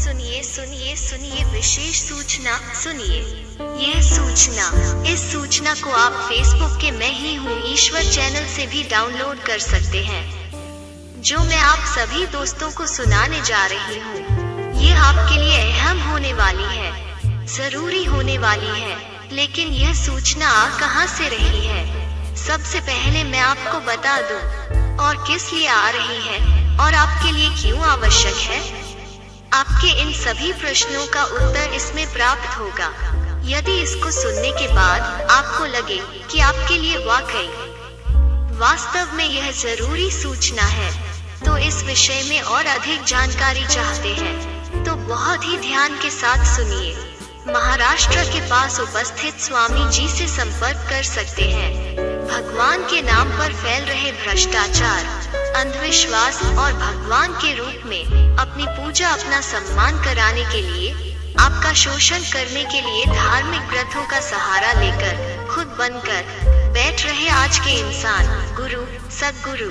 सुनिए सुनिए सुनिए विशेष सूचना सुनिए। यह सूचना, इस सूचना को आप फेसबुक के मैं ही हूँ ईश्वर चैनल से भी डाउनलोड कर सकते हैं, जो मैं आप सभी दोस्तों को सुनाने जा रही हूँ। ये आपके लिए अहम होने वाली है, जरूरी होने वाली है। लेकिन यह सूचना आ कहाँ से रही है, सबसे पहले मैं आपको बता दूं, और किस लिए आ रही है और आपके लिए क्यों आवश्यक है। आपके इन सभी प्रश्नों का उत्तर इसमें प्राप्त होगा। यदि इसको सुनने के बाद आपको लगे कि आपके लिए वास्तव में यह जरूरी सूचना है, तो इस विषय में और अधिक जानकारी चाहते हैं, तो बहुत ही ध्यान के साथ सुनिए। महाराष्ट्र के पास उपस्थित स्वामी जी से संपर्क कर सकते हैं। भगवान के नाम पर फैल रहे भ्रष्टाचार, अंधविश्वास और भगवान के रूप में अपनी पूजा, अपना सम्मान कराने के लिए, आपका शोषण करने के लिए धार्मिक ग्रंथों का सहारा लेकर खुद बनकर बैठ रहे आज के इंसान, गुरु, सद्गुरु,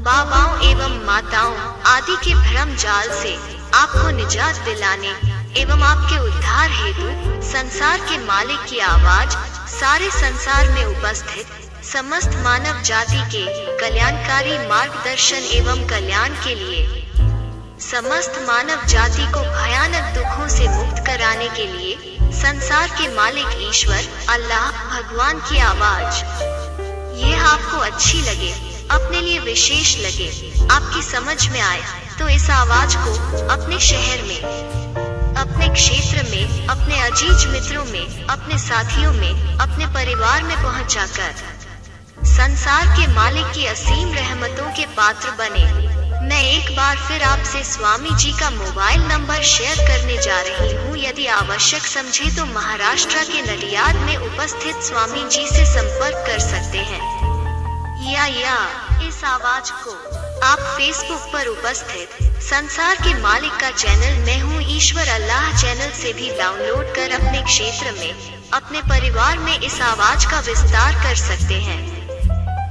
बाबाओं एवं माताओं आदि के भ्रम जाल से आपको निजात दिलाने एवं आपके उद्धार हेतु संसार के मालिक की आवाज सारे संसार में उपस्थित समस्त मानव जाति के कल्याणकारी मार्गदर्शन एवं कल्याण के लिए, समस्त मानव जाति को भयानक दुखों से मुक्त कराने के लिए संसार के मालिक ईश्वर अल्लाह भगवान की आवाज, यह आपको अच्छी लगे, अपने लिए विशेष लगे, आपकी समझ में आए, तो इस आवाज को अपने शहर में, अपने क्षेत्र में, अपने अजीज मित्रों में, अपने साथियों में, अपने परिवार में पहुंचाकर संसार के मालिक की असीम रहमतों के पात्र बने। मैं एक बार फिर आपसे स्वामी जी का मोबाइल नंबर शेयर करने जा रही हूँ। यदि आवश्यक समझे तो महाराष्ट्र के नडियाद में उपस्थित स्वामी जी से संपर्क कर सकते हैं, या इस आवाज को आप फेसबुक पर उपस्थित संसार के मालिक का चैनल मैं हूँ ईश्वर अल्लाह चैनल से भी डाउनलोड कर अपने क्षेत्र में, अपने परिवार में इस आवाज का विस्तार कर सकते हैं।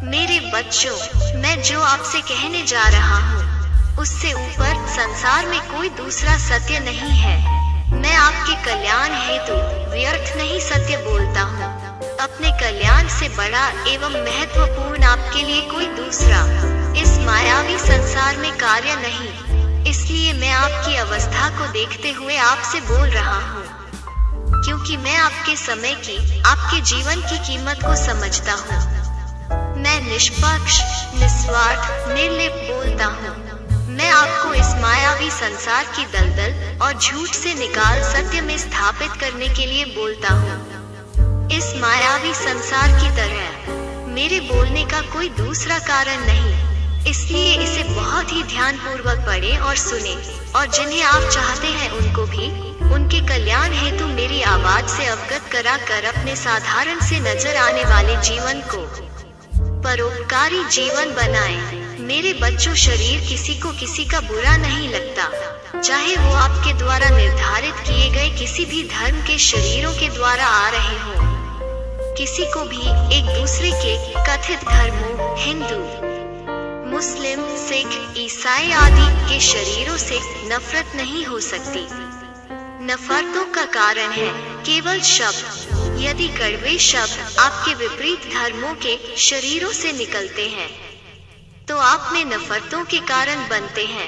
मेरे बच्चों, मैं जो आपसे कहने जा रहा हूँ, उससे ऊपर संसार में कोई दूसरा सत्य नहीं है। मैं आपके कल्याण हेतु व्यर्थ नहीं सत्य बोलता हूँ। अपने कल्याण से बड़ा एवं महत्वपूर्ण आपके लिए कोई दूसरा इस मायावी संसार में कार्य नहीं। इसलिए मैं आपकी अवस्था को देखते हुए आपसे बोल रहा हूँ, क्योंकि मैं आपके समय की, आपके जीवन की कीमत को समझता हूँ। मैं निष्पक्ष, निस्वार्थ, निर्लिप्त बोलता हूँ। मैं आपको इस मायावी संसार की दलदल और झूठ से निकाल सत्य में स्थापित करने के लिए बोलता हूँ। इस मायावी संसार की तरह मेरे बोलने का कोई दूसरा कारण नहीं। इसलिए इसे बहुत ही ध्यान पूर्वक पढ़ें और सुने, और जिन्हें आप चाहते हैं उनको भी उनके कल्याण हेतु मेरी आवाज से अवगत करा कर अपने साधारण से नजर आने वाले जीवन को परोपकारी जीवन बनाएं। मेरे बच्चों, शरीर किसी को किसी का बुरा नहीं लगता, चाहे वो आपके द्वारा निर्धारित किए गए किसी भी धर्म के शरीरों के द्वारा आ रहे हों। किसी को भी एक दूसरे के कथित धर्मों, हिंदू, मुस्लिम, सिख, ईसाई आदि के शरीरों से नफरत नहीं हो सकती। नफरतों का कारण है केवल शब्द। यदि कड़वे शब्द आपके विपरीत धर्मों के शरीरों से निकलते हैं, तो आप में नफरतों के कारण बनते हैं।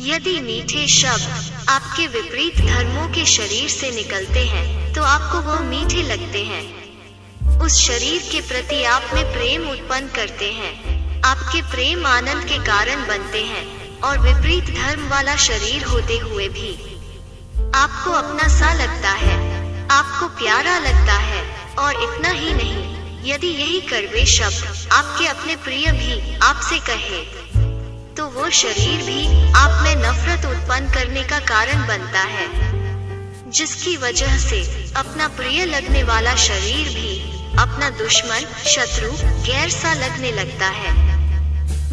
यदि मीठे शब्द आपके विपरीत धर्मों के शरीर से निकलते हैं, तो आपको वो मीठे लगते हैं। उस शरीर के प्रति आप में प्रेम उत्पन्न करते हैं। आपके प्रेम आनंद के कारण बनते हैं, और विपरीत धर्म वाला शरीर होते हुए भी आपको अपना सा लगता है, आपको प्यारा लगता है। और इतना ही नहीं, यदि यही कड़वे शब्द आपके अपने प्रिय भी आपसे कहे, तो वो शरीर भी आप में नफरत उत्पन्न करने का कारण बनता है, जिसकी वजह से अपना प्रिय लगने वाला शरीर भी अपना दुश्मन, शत्रु, गैर सा लगने लगता है।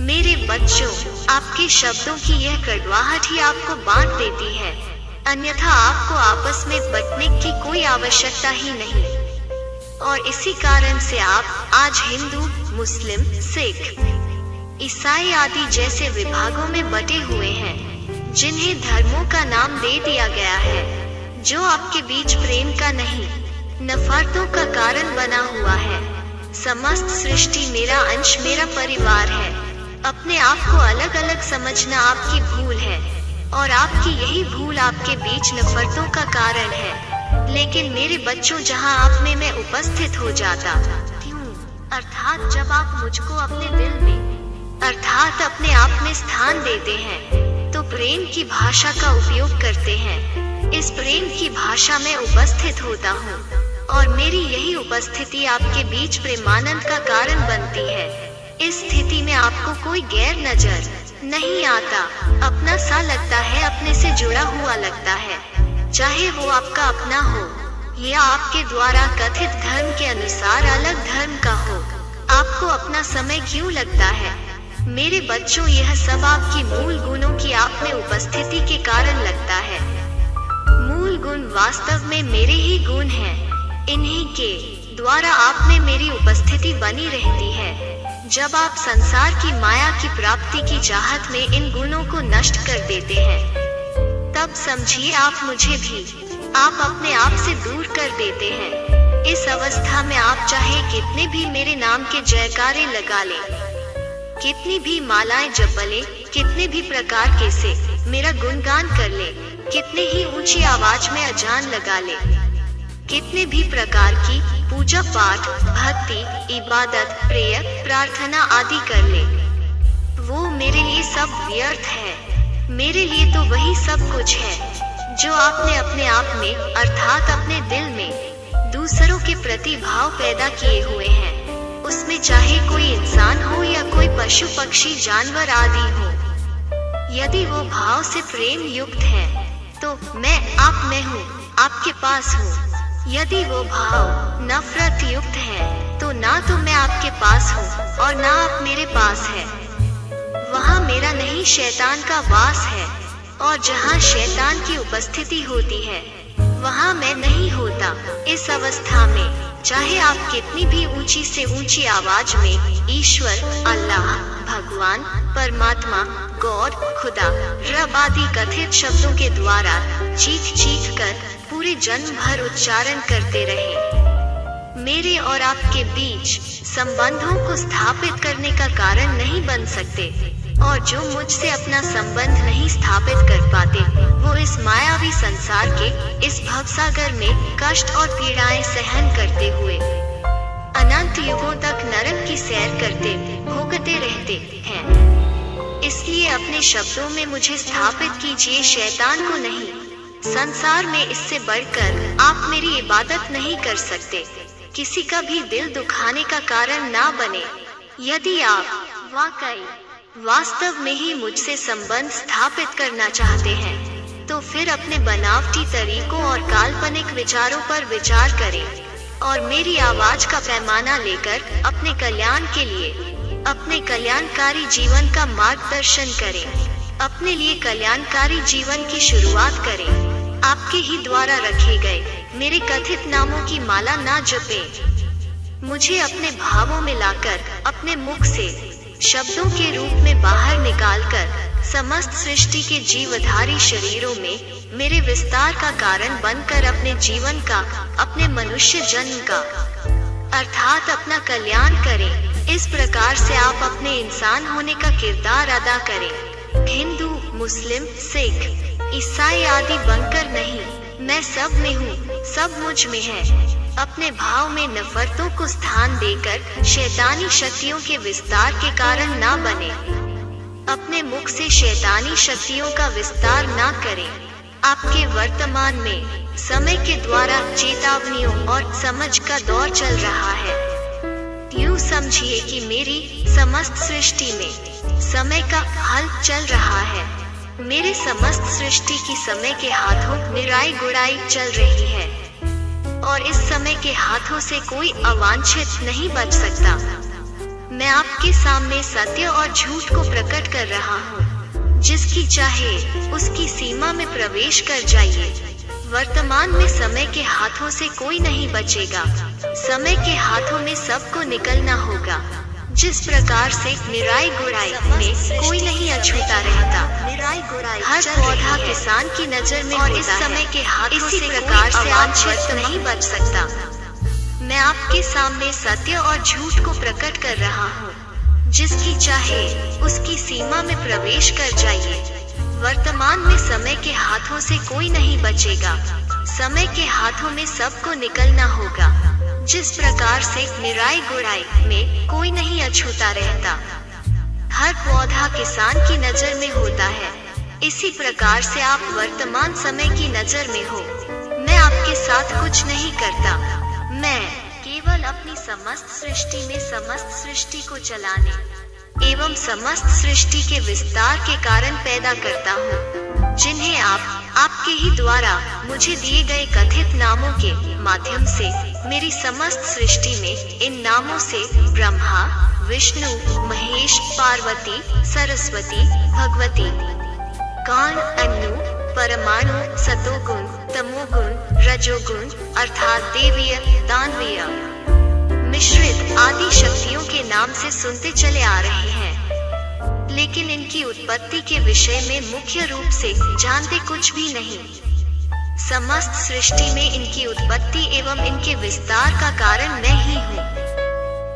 मेरे बच्चों, आपके शब्दों की यह कड़वाहट ही आपको बांट देती है, अन्यथा आपको आपस में बंटने की कोई आवश्यकता ही नहीं। और इसी कारण से आप आज हिंदू, मुस्लिम, सिख, ईसाई आदि जैसे विभागों में बटे हुए हैं, जिन्हें धर्मों का नाम दे दिया गया है, जो आपके बीच प्रेम का नहीं, नफरतों का कारण बना हुआ है। समस्त सृष्टि मेरा अंश, मेरा परिवार है। अपने आप को अलग अलग समझना आपकी भूल है, और आपकी यही भूल आपके बीच नफरतों का कारण है। लेकिन मेरे बच्चों, जहां आप में मैं उपस्थित हो जाता हूँ, अर्थात जब आप मुझको अपने दिल में, अर्थात अपने आप में स्थान देते हैं, तो प्रेम की भाषा का उपयोग करते हैं। इस प्रेम की भाषा में उपस्थित होता हूँ, और मेरी यही उपस्थिति आपके बीच प्रेमानंद का कारण बनती है। इस स्थिति में आपको कोई गैर नजर नहीं आता, अपना सा लगता है, अपने से जुड़ा हुआ लगता है, चाहे वो आपका अपना हो या आपके द्वारा कथित धर्म के अनुसार अलग धर्म का हो। आपको अपना समय क्यों लगता है? मेरे बच्चों, यह सब आपकी मूल गुणों की आप में उपस्थिति के कारण लगता है। मूल गुण वास्तव में मेरे ही गुण हैं। इन्हीं के द्वारा आप में मेरी उपस्थिति बनी रहती है। जब आप संसार की माया की प्राप्ति की चाहत में इन गुणों को नष्ट कर देते हैं, तब समझिए आप मुझे भी, आप अपने आप से दूर कर देते हैं। इस अवस्था में आप चाहे कितने भी मेरे नाम के जयकारे लगा लें, कितनी भी मालाएं जप लें, कितने भी प्रकार के से मेरा गुणगान कर लें, कितने ही ऊंची आवाज में अजान लगा लें, कितने भी प्रकार की पूजा पाठ, भक्ति, इबादत, प्रेय, प्रार्थना आदि कर ले, वो मेरे लिए सब व्यर्थ है। मेरे लिए तो वही सब कुछ है जो आपने अपने आप में, अर्थात अपने दिल में दूसरों के प्रति भाव पैदा किए हुए हैं। उसमें चाहे कोई इंसान हो या कोई पशु पक्षी जानवर आदि हो, यदि वो भाव से प्रेम युक्त है, तो मैं आप में हूँ, आपके पास हूँ। यदि वो भाव नफरत युक्त है, तो ना तो मैं आपके पास हूँ और ना आप मेरे पास है। वहाँ मेरा नहीं, शैतान का वास है, और जहाँ शैतान की उपस्थिति होती है, वहाँ मैं नहीं होता। इस अवस्था में चाहे आप कितनी भी ऊंची से ऊंची आवाज में ईश्वर, अल्लाह, भगवान, परमात्मा, गॉड, खुदा, रब आदि कथित शब्दों के द्वारा चीख चीख कर पूरे जन्म भर उच्चारण करते रहे, मेरे और आपके बीच संबंधों को स्थापित करने का कारण नहीं बन सकते। और जो मुझसे अपना संबंध नहीं स्थापित कर पाते, वो इस मायावी संसार के इस भवसागर में कष्ट और पीड़ाएं सहन करते हुए अनंत युगों तक नरक की सैर करते भोगते रहते हैं। इसलिए अपने शब्दों में मुझे स्थापित कीजिए, शैतान को नहीं। संसार में इससे बढ़कर आप मेरी इबादत नहीं कर सकते, किसी का भी दिल दुखाने का कारण ना बने। यदि आप वाकई वास्तव में ही मुझसे संबंध स्थापित करना चाहते हैं, तो फिर अपने बनावटी तरीकों और काल्पनिक विचारों पर विचार करें, और मेरी आवाज का पैमाना लेकर अपने कल्याण के लिए, अपने कल्याणकारी जीवन का मार्गदर्शन करें। अपने लिए कल्याणकारी जीवन की शुरुआत करें। आपके ही द्वारा रखे गए मेरे कथित नामों की माला ना जपें। मुझे अपने भावों में लाकर अपने मुख से शब्दों के रूप में बाहर निकालकर समस्त सृष्टि के जीवधारी शरीरों में मेरे विस्तार का कारण बनकर अपने जीवन का, अपने मनुष्य जन्म का, अर्थात अपना कल्याण करें। इस प्रकार से आप अपने इंसान होने का किरदार अदा करें। हिंदू, मुस्लिम, सिख, ईसाई आदि बनकर नहीं, मैं सब में हूँ, सब मुझ में है। अपने भाव में नफरतों को स्थान देकर शैतानी शक्तियों के विस्तार के कारण ना बने। अपने मुख से शैतानी शक्तियों का विस्तार ना करें। आपके वर्तमान में समय के द्वारा चेतावनियों और समझ का दौर चल रहा है। यूँ समझिए कि मेरी समस्त सृष्टि में समय का हल चल रहा है। मेरे समस्त सृष्टि की समय के हाथों निराई गुड़ाई चल रही है, और इस समय के हाथों से कोई अवांछित नहीं बच सकता। मैं आपके सामने सत्य और झूठ को प्रकट कर रहा हूँ। जिसकी चाहे उसकी सीमा में प्रवेश कर जाइए। वर्तमान में समय के हाथों से कोई नहीं बचेगा। समय के हाथों में सबको निकलना होगा। जिस प्रकार से निराई गुड़ाई में कोई नहीं अछूता रहता, हर पौधा किसान की नजर में और इस समय के हाथों से प्रकार से आंशित नहीं बच सकता। मैं आपके सामने सत्य और झूठ को प्रकट कर रहा हूँ। जिसकी चाहे उसकी सीमा में प्रवेश कर जाइए। वर्तमान में समय के हाथों से कोई नहीं बचेगा। समय के हाथों में सबको निकलना होगा। जिस प्रकार से निराई गुड़ाई में कोई नहीं अछूता रहता, हर पौधा किसान की नजर में होता है, इसी प्रकार से आप वर्तमान समय की नजर में हो। मैं आपके साथ कुछ नहीं करता, मैं केवल अपनी समस्त सृष्टि में समस्त सृष्टि को चलाने एवं समस्त सृष्टि के विस्तार के कारण पैदा करता हूँ, जिन्हें आपके ही द्वारा मुझे दिए गए कथित नामों के माध्यम से मेरी समस्त सृष्टि में इन नामों से ब्रह्मा, विष्णु, महेश, पार्वती, सरस्वती, भगवती, कान, अनु, परमाणु, सतोगुण, तमोगुण, रजोगुण अर्थात देवीय, दानवीय, मिश्रित आदि शक्तियों के नाम से सुनते चले आ रहे हैं, लेकिन इनकी उत्पत्ति के विषय में मुख्य रूप से जानते कुछ भी नहीं। समस्त सृष्टि में इनकी उत्पत्ति एवं इनके विस्तार का कारण मैं ही हूँ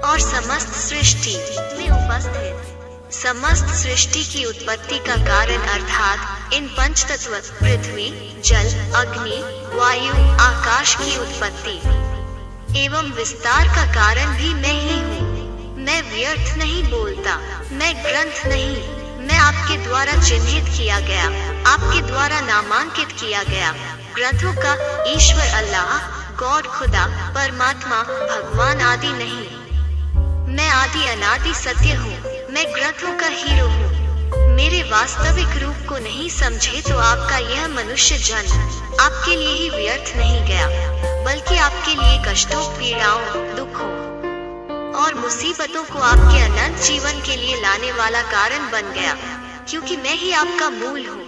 और समस्त सृष्टि में उपस्थित समस्त सृष्टि की उत्पत्ति का कारण अर्थात इन पंचतत्व पृथ्वी, जल, अग्नि, वायु, आकाश की उत्पत्ति एवं विस्तार का कारण भी मैं ही हूँ। मैं व्यर्थ नहीं बोलता, मैं ग्रंथ नहीं, मैं आपके द्वारा चिन्हित किया गया, आपके द्वारा नामांकित किया गया ग्रंथों का ईश्वर अल्लाह, गॉड, खुदा, परमात्मा, भगवान आदि नहीं। मैं आदि अनादि सत्य हूँ, मैं ग्रंथों का हीरो हूँ। मेरे वास्तविक रूप को नहीं समझे तो आपका यह मनुष्य जन्म आपके लिए ही व्यर्थ नहीं गया, बल्कि आपके लिए कष्टों, पीड़ाओं, दुखों और मुसीबतों को आपके अनंत जीवन के लिए लाने वाला कारण बन गया, क्योंकि मैं ही आपका मूल हूँ।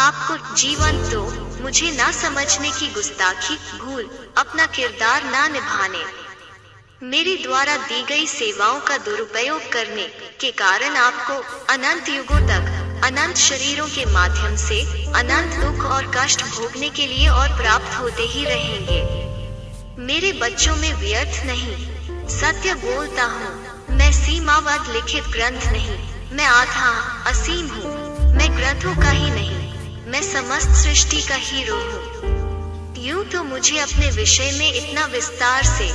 आपको जीवन तो मुझे ना समझने की गुस्ताखी, भूल, अपना किरदार ना निभाने, मेरी द्वारा दी गई सेवाओं का दुरुपयोग करने के कारण आपको अनंत युगों तक अनंत शरीरों के माध्यम से अनंत दुख और कष्ट भोगने के लिए और प्राप्त होते ही रहेंगे। मेरे बच्चों में व्यर्थ नहीं, सत्य बोलता हूँ। मैं सीमाबद्ध लिखित ग्रंथ नहीं, मैं आधा असीम हूँ। मैं ग्रंथों का ही नहीं, मैं समस्त सृष्टि का हीरो हूँ। यूं तो मुझे अपने विषय में इतना विस्तार से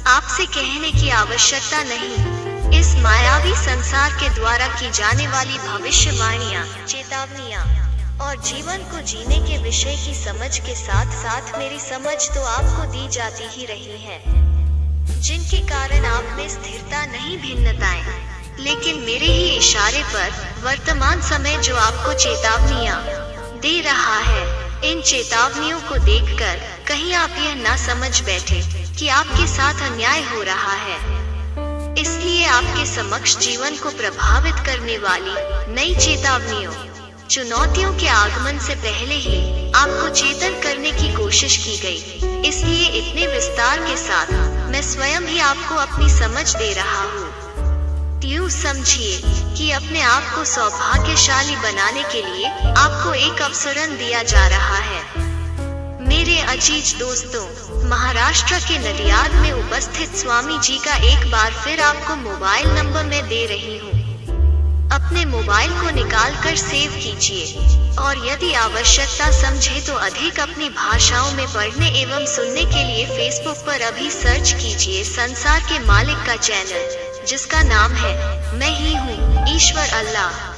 आपसे कहने की आवश्यकता नहीं। इस मायावी संसार के द्वारा की जाने वाली भविष्यवाणियाँ, चेतावनियाँ और जीवन को जीने के विषय की समझ के साथ साथ मेरी समझ तो आपको दी जाती ही रही है, जिनके कारण आप में स्थिरता नहीं, भिन्नताएं, लेकिन मेरे ही इशारे पर वर्तमान समय जो आपको चेतावनियाँ दे रहा है, इन चेतावनियों को देखकर कहीं आप यह ना समझ बैठे कि आपके साथ अन्याय हो रहा है। इसलिए आपके समक्ष जीवन को प्रभावित करने वाली नई चेतावनियों, चुनौतियों के आगमन से पहले ही आपको चेतन करने की कोशिश की गई। इसलिए इतने विस्तार के साथ मैं स्वयं ही आपको अपनी समझ दे रहा हूँ। यूं समझिए कि अपने आप को सौभाग्यशाली बनाने के लिए आपको एक अवसरन दिया जा रहा है। मेरे अजीज दोस्तों, महाराष्ट्र के नडियाद में उपस्थित स्वामी जी का एक बार फिर आपको मोबाइल नंबर मैं दे रही हूँ। अपने मोबाइल को निकाल कर सेव कीजिए और यदि आवश्यकता समझे तो अधिक अपनी भाषाओं में पढ़ने एवं सुनने के लिए फेसबुक पर अभी सर्च कीजिए संसार के मालिक का चैनल, जिसका नाम है मैं ही हूँ, ईश्वर अल्लाह।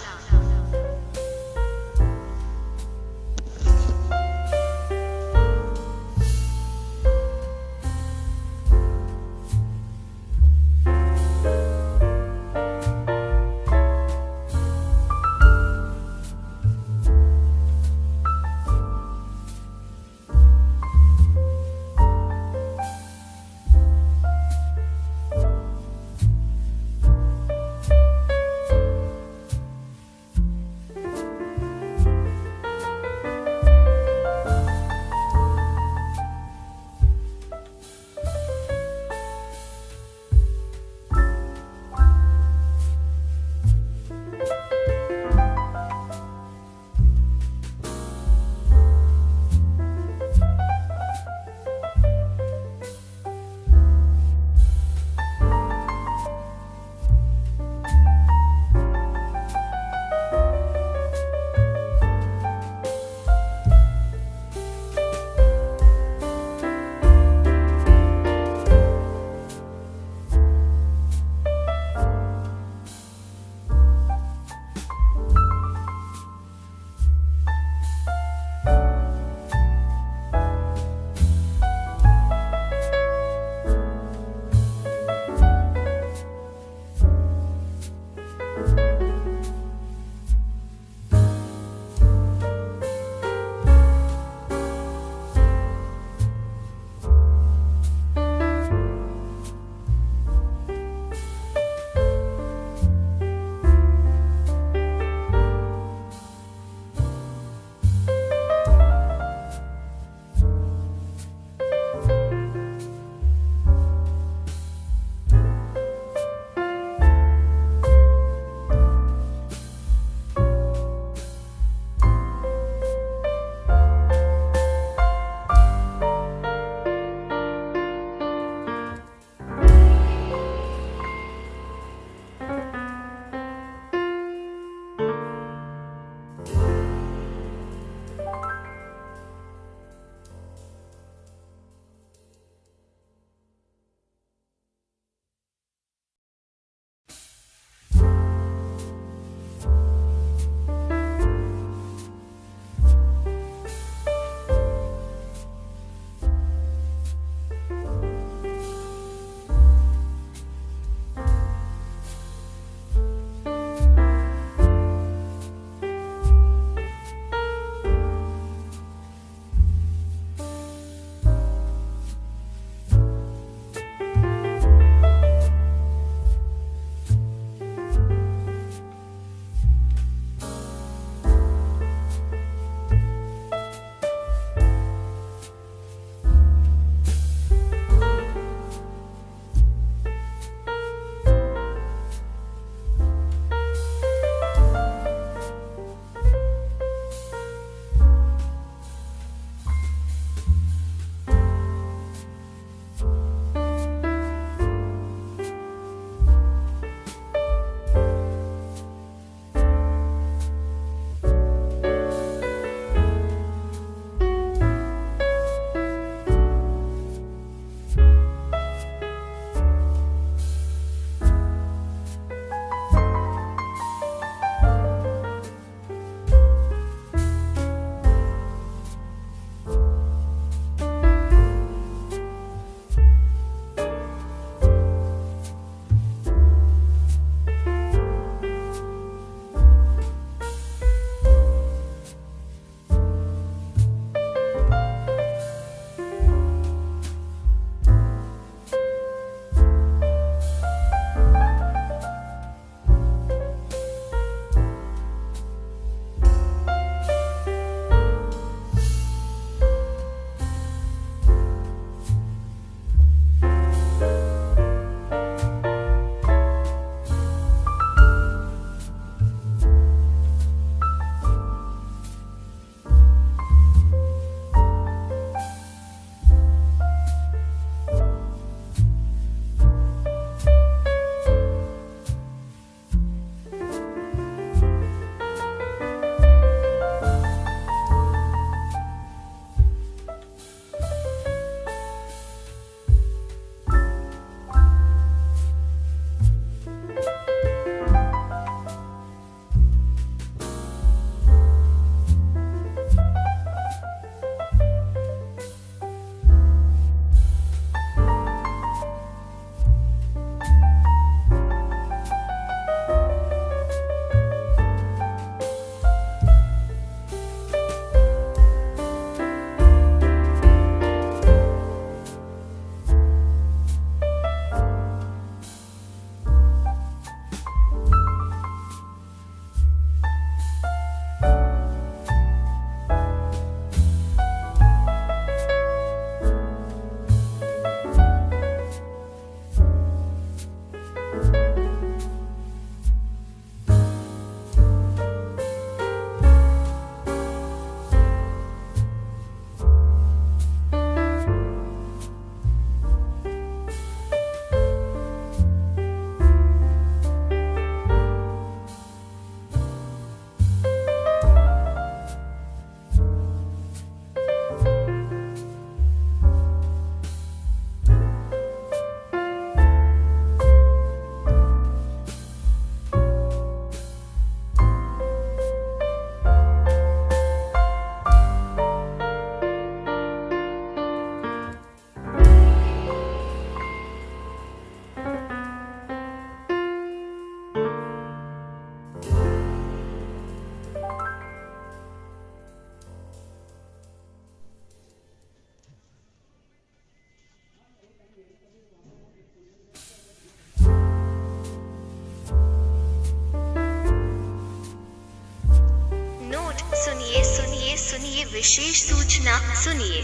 विशेष सूचना सुनिए।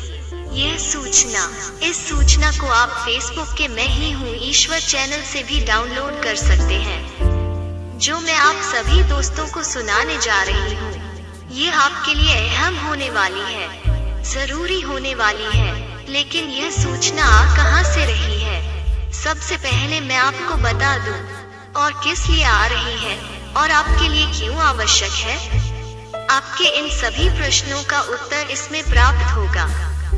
यह सूचना, इस सूचना को आप फेसबुक के मैं ही हूँ ईश्वर चैनल से भी डाउनलोड कर सकते हैं, जो मैं आप सभी दोस्तों को सुनाने जा रही हूँ। ये आपके लिए अहम होने वाली है, जरूरी होने वाली है। लेकिन यह सूचना आ कहाँ से रही है? सबसे पहले मैं आपको बता दूं, और किस लिए आ रही है और आपके लिए क्यों आवश्यक है। आपके इन सभी प्रश्नों का उत्तर इसमें प्राप्त होगा।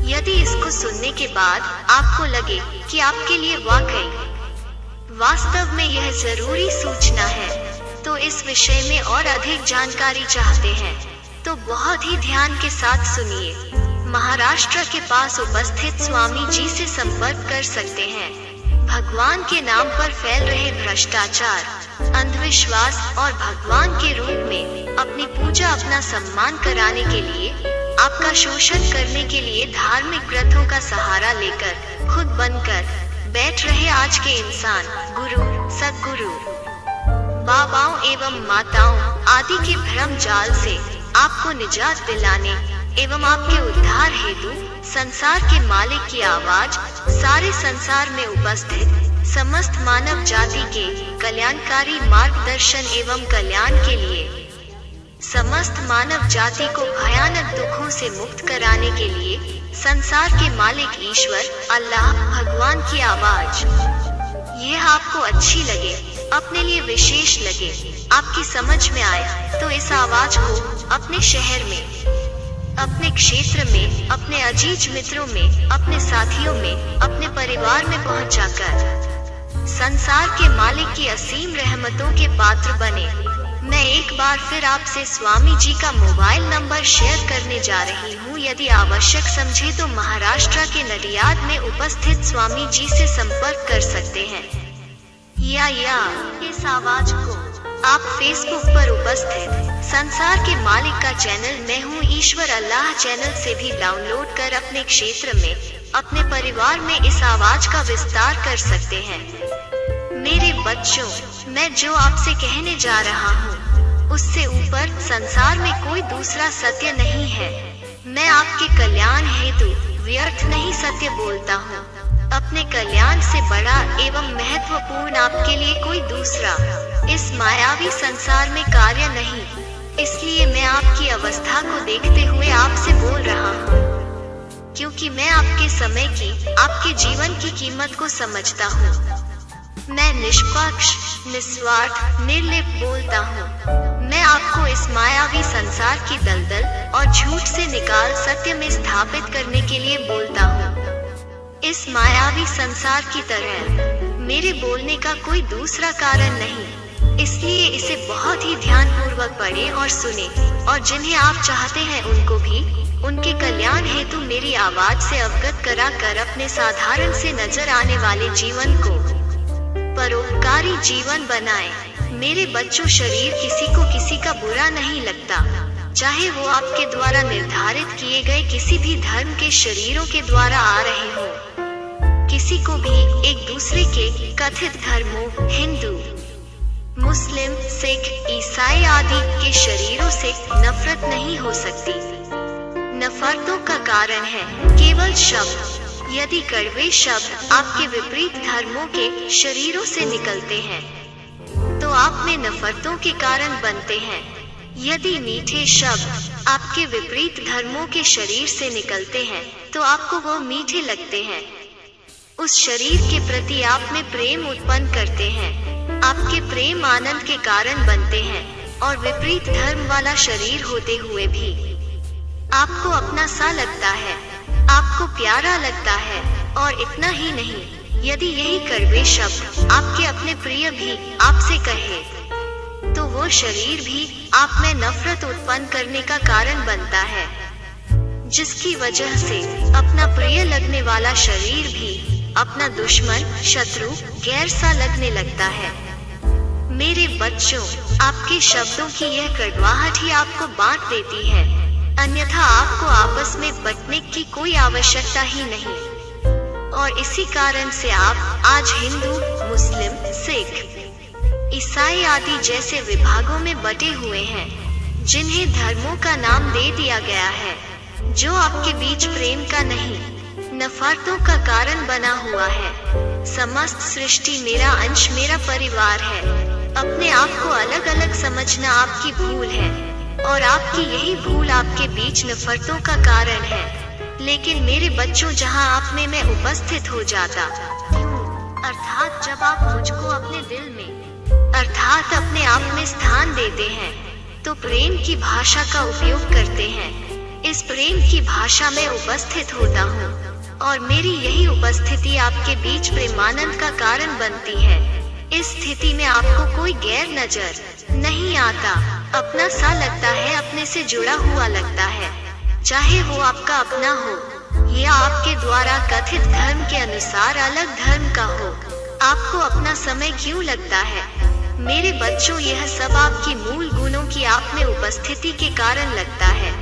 यदि इसको सुनने के बाद आपको लगे कि आपके लिए वास्तव में यह जरूरी सूचना है, तो इस विषय में और अधिक जानकारी चाहते हैं, तो बहुत ही ध्यान के साथ सुनिए। महाराष्ट्र के पास उपस्थित स्वामी जी से संपर्क कर सकते हैं। भगवान के नाम पर फैल रहे भ्रष्टाचार, अंधविश्वास और भगवान के रूप में अपनी पूजा, अपना सम्मान कराने के लिए, आपका शोषण करने के लिए धार्मिक ग्रंथों का सहारा लेकर खुद बनकर बैठ रहे आज के इंसान, गुरु, सद्गुरु, बाबाओं एवं माताओं आदि के भ्रम जाल से आपको निजात दिलाने एवं आपके उद्धार हेतु संसार के मालिक की आवाज सारे संसार में उपस्थित समस्त मानव जाति के कल्याणकारी मार्गदर्शन एवं कल्याण के लिए, समस्त मानव जाति को भयानक दुखों से मुक्त कराने के लिए संसार के मालिक ईश्वर अल्लाह भगवान की आवाज। यह आपको अच्छी लगे, अपने लिए विशेष लगे, आपकी समझ में आए, तो इस आवाज को अपने शहर में, अपने क्षेत्र में, अपने अजीज मित्रों में, अपने साथियों में, अपने परिवार में पहुंचाकर संसार के मालिक की असीम रहमतों के पात्र बने। मैं एक बार फिर आपसे स्वामी जी का मोबाइल नंबर शेयर करने जा रही हूँ। यदि आवश्यक समझे तो महाराष्ट्र के नडियाद में उपस्थित स्वामी जी से संपर्क कर सकते हैं, या इस आवाज को आप फेसबुक पर उपस्थित संसार के मालिक का चैनल मैं हूँ ईश्वर अल्लाह चैनल से भी डाउनलोड कर अपने क्षेत्र में, अपने परिवार में इस आवाज का विस्तार कर सकते हैं। मेरे बच्चों, मैं जो आपसे कहने जा रहा हूँ उससे ऊपर संसार में कोई दूसरा सत्य नहीं है। मैं आपके कल्याण हेतु व्यर्थ नहीं सत्य बोलता हूँ। अपने कल्याण से बड़ा एवं महत्वपूर्ण आपके लिए कोई दूसरा इस मायावी संसार में कार्य नहीं। इसलिए मैं आपकी अवस्था को देखते हुए आपसे बोल रहा हूँ, क्योंकि मैं आपके समय की, आपके जीवन की कीमत को समझता हूँ। मैं निष्पक्ष, निस्वार्थ, निर्लिप्त बोलता हूँ। मैं आपको इस मायावी संसार की दलदल और झूठ से निकाल सत्य में स्थापित करने के लिए बोलता हूँ। इस मायावी संसार की तरह मेरे बोलने का कोई दूसरा कारण नहीं। इसलिए इसे बहुत ही ध्यान पूर्वक पढ़ें और सुने, और जिन्हें आप चाहते हैं उनको भी उनके कल्याण हेतु मेरी आवाज से अवगत करा कर अपने साधारण से नजर आने वाले जीवन को परोपकारी जीवन बनाएं। मेरे बच्चों, शरीर किसी का बुरा नहीं लगता, चाहे वो आपके द्वारा निर्धारित किए गए किसी भी धर्म के शरीरों के द्वारा आ रहे हो। किसी को भी एक दूसरे के कथित धर्मों, हिंदू, मुस्लिम, सिख, ईसाई आदि के शरीरों से नफरत नहीं हो सकती। नफरतों का कारण है केवल शब्द। यदि कड़वे शब्द आपके विपरीत धर्मों के शरीरों से निकलते हैं, तो आप में नफरतों के कारण बनते हैं। यदि मीठे शब्द आपके विपरीत धर्मों के शरीर से निकलते हैं, तो आपको वो मीठे लगते हैं। उस शरीर के प्रति आप में प्रेम उत्पन्न करते हैं। आपके प्रेम आनंद के कारण बनते हैं, और विपरीत धर्म वाला शरीर होते हुए भी आपको अपना सा लगता है, आपको प्यारा लगता है। और इतना ही नहीं, यदि यही कड़वे शब्द आपके अपने प्रिय भी आपसे कहे, तो वो शरीर भी आप में नफरत उत्पन्न करने का कारण बनता है, जिसकी वजह से अपना प्रिय लगने वाला शरीर भी अपना दुश्मन, शत्रु, गैर सा लगने लगता है। मेरे बच्चों, आपके शब्दों की यह कड़वाहट ही आपको बांट देती है, अन्यथा आपको आपस में बंटने की कोई आवश्यकता ही नहीं। और इसी कारण से आप आज हिंदू, मुस्लिम, सिख, ईसाई आदि जैसे विभागों में बटे हुए हैं, जिन्हें धर्मों का नाम दे दिया गया है, जो आपके बीच प्रेम का नहीं, नफरतों का कारण बना हुआ है। समस्त सृष्टि मेरा अंश, मेरा परिवार है। अपने आप को अलग अलग समझना आपकी भूल है, और आपकी यही भूल आपके बीच नफरतों का कारण है। लेकिन मेरे बच्चों, जहां आप में मैं उपस्थित हो जाता हूं, अर्थात जब आप मुझको अपने दिल में, अर्थात अपने आप में स्थान देते हैं, तो प्रेम की भाषा का उपयोग करते हैं। इस प्रेम की भाषा में उपस्थित होता हूँ, और मेरी यही उपस्थिति आपके बीच प्रेमानंद का कारण बनती है। इस स्थिति में आपको कोई गैर नजर नहीं आता, अपना सा लगता है, अपने से जुड़ा हुआ लगता है, चाहे वो आपका अपना हो या आपके द्वारा कथित धर्म के अनुसार अलग धर्म का हो। आपको अपना समय क्यों लगता है? मेरे बच्चों, यह सब आपकी मूल गुणों की आप में उपस्थिति के कारण लगता है।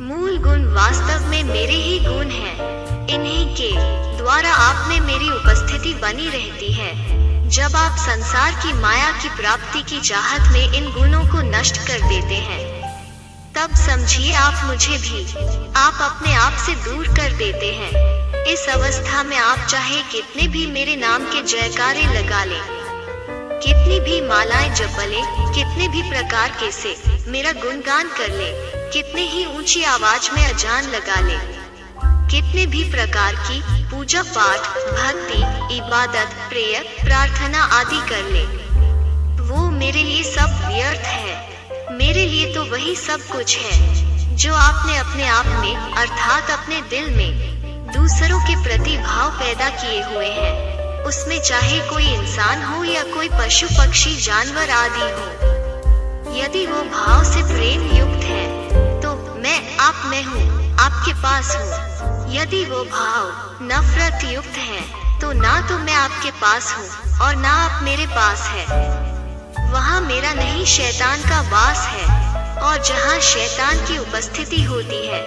मूल गुण वास्तव में मेरे ही गुण हैं। इन्हीं के द्वारा आप में मेरी उपस्थिति बनी रहती है। जब आप संसार की माया की प्राप्ति की चाहत में इन गुणों को नष्ट कर देते हैं, तब समझिए आप मुझे भी, आप अपने आप से दूर कर देते हैं। इस अवस्था में आप चाहे कितने भी मेरे नाम के जयकारे लगा लें, कितनी भी मालाएं जप लें, कितने भी प्रकार के से मेरा गुणगान कर ले, कितने ही ऊंची आवाज में अजान लगा ले, कितने भी प्रकार की पूजा पाठ, भक्ति, इबादत, प्रेय, प्रार्थना आदि कर ले, वो मेरे लिए सब व्यर्थ है। मेरे लिए तो वही सब कुछ है जो आपने अपने आप में, अर्थात अपने दिल में दूसरों के प्रति भाव पैदा किए हुए हैं। उसमें चाहे कोई इंसान हो या कोई पशु पक्षी जानवर आदि हो, यदि वो भाव से प्रेम युक्त है, तो मैं आप में हूँ, आपके पास हूँ। यदि वो भाव नफरत युक्त है, तो ना तो मैं आपके पास हूँ और ना आप मेरे पास है। वहाँ मेरा नहीं, शैतान का वास है, और जहाँ शैतान की उपस्थिति होती है,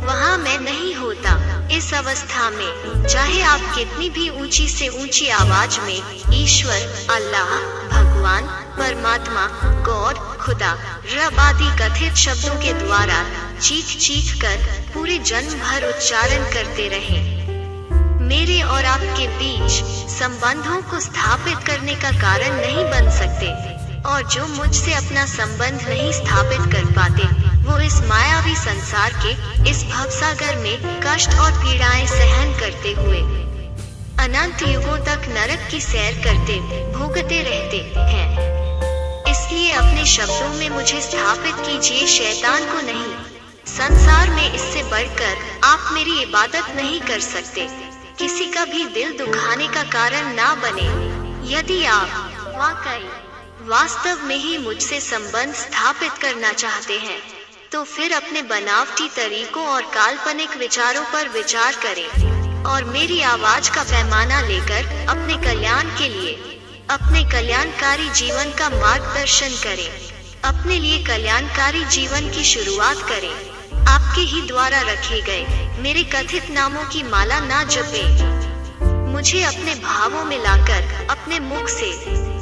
वहाँ मैं नहीं होता। इस अवस्था में चाहे आप कितनी भी ऊंची से ऊंची आवाज में ईश्वर, अल्लाह, भगवान, परमात्मा, गॉड, खुदा, रब आदि कथित शब्दों के द्वारा चीख चीख कर पूरे जन्म भर उच्चारण करते रहें, मेरे और आपके बीच संबंधों को स्थापित करने का कारण नहीं बन सकते। और जो मुझसे अपना संबंध नहीं स्थापित कर पाते, वो इस मायावी संसार के इस भवसागर में कष्ट और पीड़ाएं सहन करते हुए अनंत युगों तक नरक की सैर करते भोगते रहते हैं। इसलिए अपने शब्दों में मुझे स्थापित कीजिए, शैतान को नहीं। संसार में इससे बढ़कर आप मेरी इबादत नहीं कर सकते, किसी का भी दिल दुखाने का कारण ना बने। यदि आप वाकई वास्तव में ही मुझसे संबंध स्थापित करना चाहते हैं, तो फिर अपने बनावटी तरीकों और काल्पनिक विचारों पर विचार करें, और मेरी आवाज का पैमाना लेकर अपने कल्याण के लिए, अपने कल्याणकारी जीवन का मार्गदर्शन करें, अपने लिए कल्याणकारी जीवन की शुरुआत करें। आपके ही द्वारा रखे गए मेरे कथित नामों की माला ना जपें। मुझे अपने भावों में लाकर अपने मुख से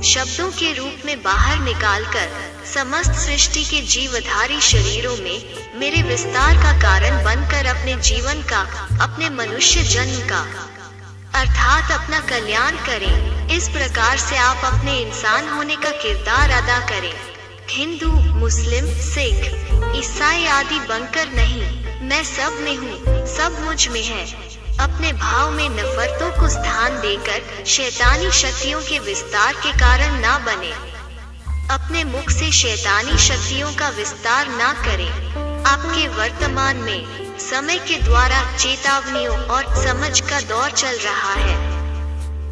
शब्दों के रूप में बाहर निकालकर समस्त सृष्टि के जीवधारी शरीरों में मेरे विस्तार का कारण बनकर अपने जीवन का, अपने मनुष्य जन्म का, अर्थात अपना कल्याण करें। इस प्रकार से आप अपने इंसान होने का किरदार अदा करें। हिंदू, मुस्लिम, सिख, ईसाई आदि बनकर नहीं, मैं सब में हूँ, सब मुझ में है। अपने भाव में नफरतों को स्थान देकर शैतानी शक्तियों के विस्तार के कारण ना बने। अपने मुख से शैतानी शक्तियों का विस्तार ना करें। आपके वर्तमान में समय के द्वारा चेतावनियों और समझ का दौर चल रहा है।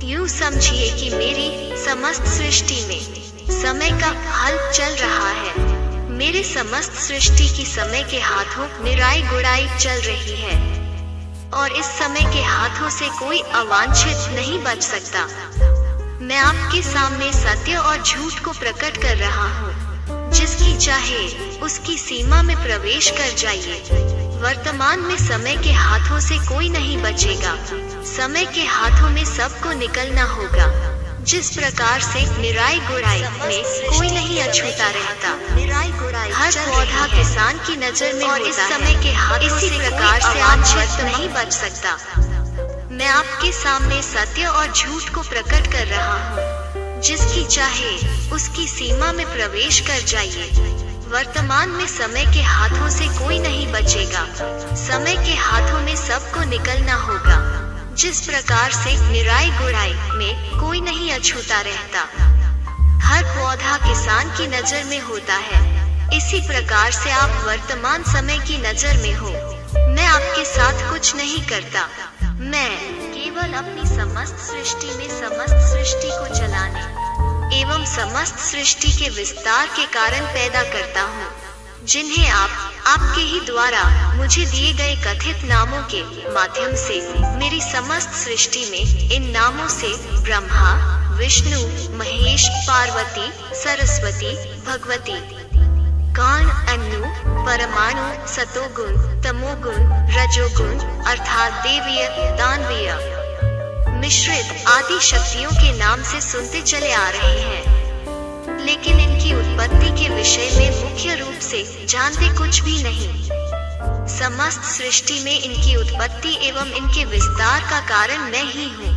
यूँ समझिए कि मेरी समस्त सृष्टि में समय का हल चल रहा है। मेरे समस्त सृष्टि की समय के हाथों निराई गुड़ाई चल रही है, और इस समय के हाथों से कोई अवांछित नहीं बच सकता। मैं आपके सामने सत्य और झूठ को प्रकट कर रहा हूँ। जिसकी चाहे उसकी सीमा में प्रवेश कर जाइए। वर्तमान में समय के हाथों से कोई नहीं बचेगा। समय के हाथों में सबको निकलना होगा। जिस प्रकार से निराई गुड़ाई में कोई नहीं अछूता रहता, हर पौधा किसान की नजर में और इस समय के हाथों इसी प्रकार से आच्छादित नहीं बच सकता। मैं आपके सामने सत्य और झूठ को प्रकट कर रहा हूँ। जिसकी चाहे उसकी सीमा में प्रवेश कर जाइए। वर्तमान में समय के हाथों से कोई नहीं बचेगा। समय के हाथों में सबको निकलना होगा। जिस प्रकार से निराई गुड़ाई में कोई नहीं अछूता रहता, हर पौधा किसान की नजर में होता है, इसी प्रकार से आप वर्तमान समय की नजर में हो। मैं आपके साथ कुछ नहीं करता। मैं केवल अपनी समस्त सृष्टि में समस्त सृष्टि को चलाने एवं समस्त सृष्टि के विस्तार के कारण पैदा करता हूँ, जिन्हें आपके ही द्वारा मुझे दिए गए कथित नामों के माध्यम से मेरी समस्त सृष्टि में इन नामों से ब्रह्मा, विष्णु, महेश, पार्वती, सरस्वती, भगवती, कण, अणु, परमाणु, सतोगुण, तमोगुण, रजोगुण अर्थात देवीय, दानवीय, मिश्रित आदि शक्तियों के नाम से सुनते चले आ रहे हैं, लेकिन इनकी उत्पत्ति के विषय में मुख्य रूप से जानते कुछ भी नहीं। समस्त सृष्टि में इनकी उत्पत्ति एवं इनके विस्तार का कारण मैं ही हूँ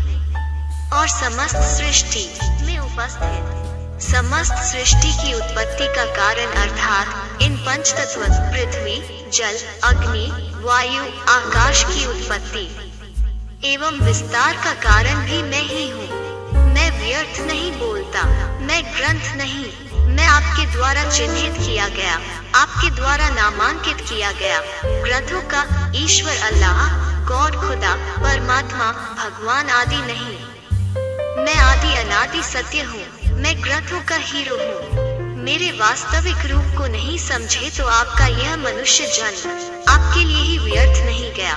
और समस्त सृष्टि में उपस्थित समस्त सृष्टि की उत्पत्ति का कारण अर्थात इन पंचतत्व पृथ्वी, जल, अग्नि, वायु, आकाश की उत्पत्ति एवं विस्तार का कारण भी मैं ही हूँ। मैं व्यर्थ नहीं बोलता, मैं ग्रंथ नहीं, मैं आपके द्वारा चिन्हित किया गया, आपके द्वारा नामांकित किया गया ग्रंथों का ईश्वर अल्लाह, गॉड, खुदा, परमात्मा, भगवान आदि नहीं। मैं आदि अनादि सत्य हूँ। मैं ग्रंथों का हीरो हूँ। मेरे वास्तविक रूप को नहीं समझे तो आपका यह मनुष्य जन्म आपके लिए ही व्यर्थ नहीं गया,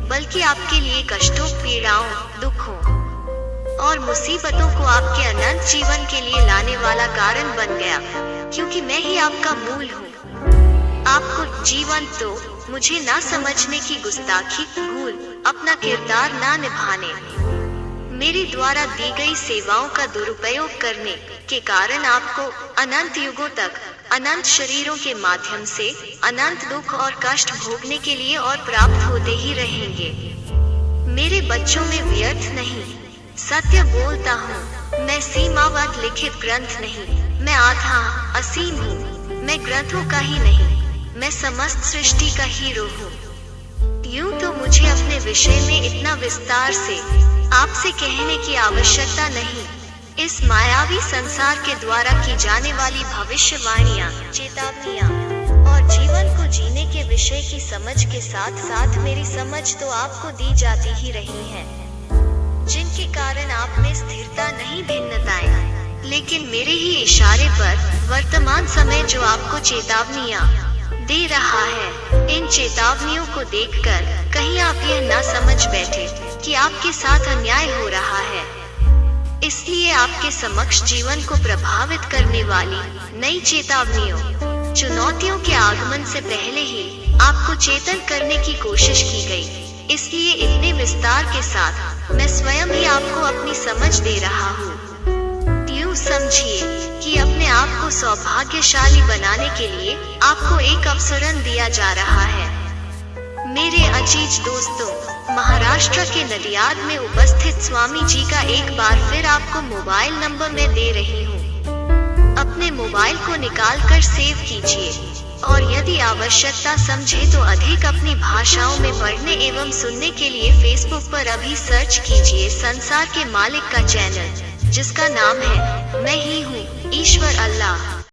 बल्कि आपके लिए कष्टों, पीड़ाओं, दुखों और मुसीबतों को आपके अनंत जीवन के लिए लाने वाला कारण बन गया, क्योंकि मैं ही आपका मूल हूँ। आपको जीवन तो मुझे ना समझने की गुस्ताखी, भूल, अपना किरदार ना निभाने, मेरी द्वारा दी गई सेवाओं का दुरुपयोग करने के कारण आपको अनंत युगों तक अनंत शरीरों के माध्यम से अनंत दुख और कष्ट भोगने के लिए और प्राप्त होते ही रहेंगे। मेरे बच्चों में व्यर्थ नहीं, सत्य बोलता हूँ। मैं सीमावद्ध लिखित ग्रंथ नहीं, मैं आधा असीम हूँ। मैं ग्रंथों का ही नहीं, मैं समस्त सृष्टि का हीरो हूँ। यूं तो मुझे अपने विषय में इतना विस्तार से आपसे कहने की आवश्यकता नहीं। इस मायावी संसार के द्वारा की जाने वाली भविष्यवाणियाँ, चेतावनियाँ और जीवन को जीने के विषय की समझ के साथ साथ मेरी समझ तो आपको दी जाती ही रही है, जिनके कारण आप में स्थिरता नहीं, भिन्नताएं, लेकिन मेरे ही इशारे पर वर्तमान समय जो आपको चेतावनियाँ दे रहा है, इन चेतावनियों को देखकर कहीं आप यह ना समझ बैठे कि आपके साथ अन्याय हो रहा है। इसलिए आपके समक्ष जीवन को प्रभावित करने वाली नई चेतावनियों, चुनौतियों के आगमन से पहले ही आपको चेतन करने की कोशिश की गई। इसलिए इतने विस्तार के साथ मैं स्वयं ही आपको अपनी समझ दे रहा हूँ। यूं समझिए कि अपने आप को सौभाग्यशाली बनाने के लिए आपको एक अवसर दिया जा रहा है। मेरे अजीज दोस्तों, महाराष्ट्र के नडियाद में उपस्थित स्वामी जी का एक बार फिर आपको मोबाइल नंबर मैं दे रही हूँ। अपने मोबाइल को निकाल कर सेव कीजिए और यदि आवश्यकता समझे तो अधिक अपनी भाषाओं में पढ़ने एवं सुनने के लिए फेसबुक पर अभी सर्च कीजिए संसार के मालिक का चैनल, जिसका नाम है मैं ही हूँ, ईश्वर अल्लाह।